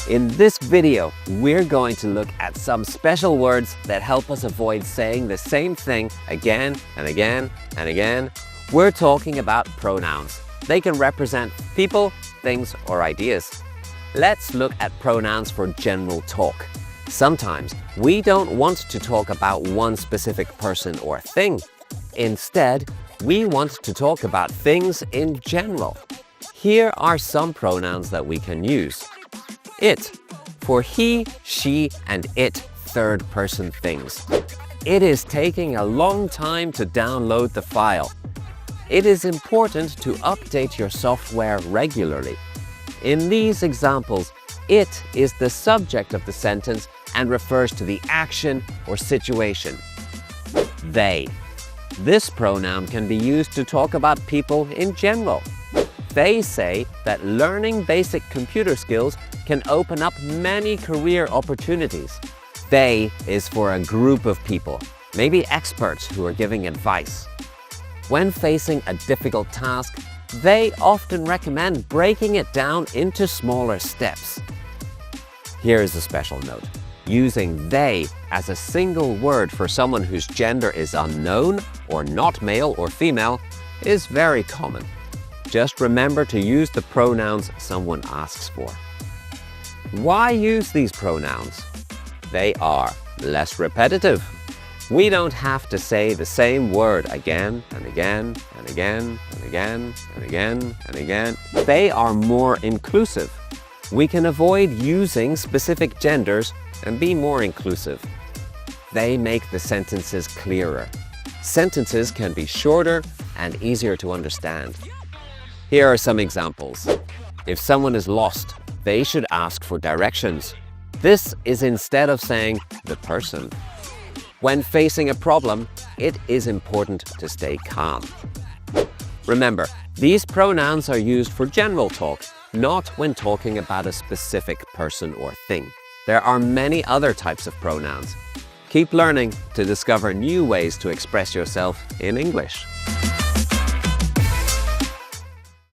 In this video, we're going to look at some special words that help us avoid saying the same thing again and again and again. We're talking about pronouns. They can represent people, things, or ideas. Let's look at pronouns for general talk. Sometimes we don't want to talk about one specific person or thing. Instead, we want to talk about things in general. Here are some pronouns that we can use. It, for he, she, and it third-person things. It is taking a long time to download the file. It is important to update your software regularly. In these examples, it is the subject of the sentence and refers to the action or situation. They. This pronoun can be used to talk about people in general. They say that learning basic computer skills can open up many career opportunities. They is for a group of people, maybe experts who are giving advice. When facing a difficult task, they often recommend breaking it down into smaller steps. Here is a special note. Using they as a single word for someone whose gender is unknown or not male or female is very common. Just remember to use the pronouns someone asks for. Why use these pronouns? They are less repetitive. We don't have to say the same word again and again and again and again and again and again. They are more inclusive. We can avoid using specific genders and be more inclusive. They make the sentences clearer. Sentences can be shorter and easier to understand. Here are some examples. If someone is lost, they should ask for directions. This is instead of saying the person. When facing a problem, it is important to stay calm. Remember, these pronouns are used for general talk, not when talking about a specific person or thing. There are many other types of pronouns. Keep learning to discover new ways to express yourself in English.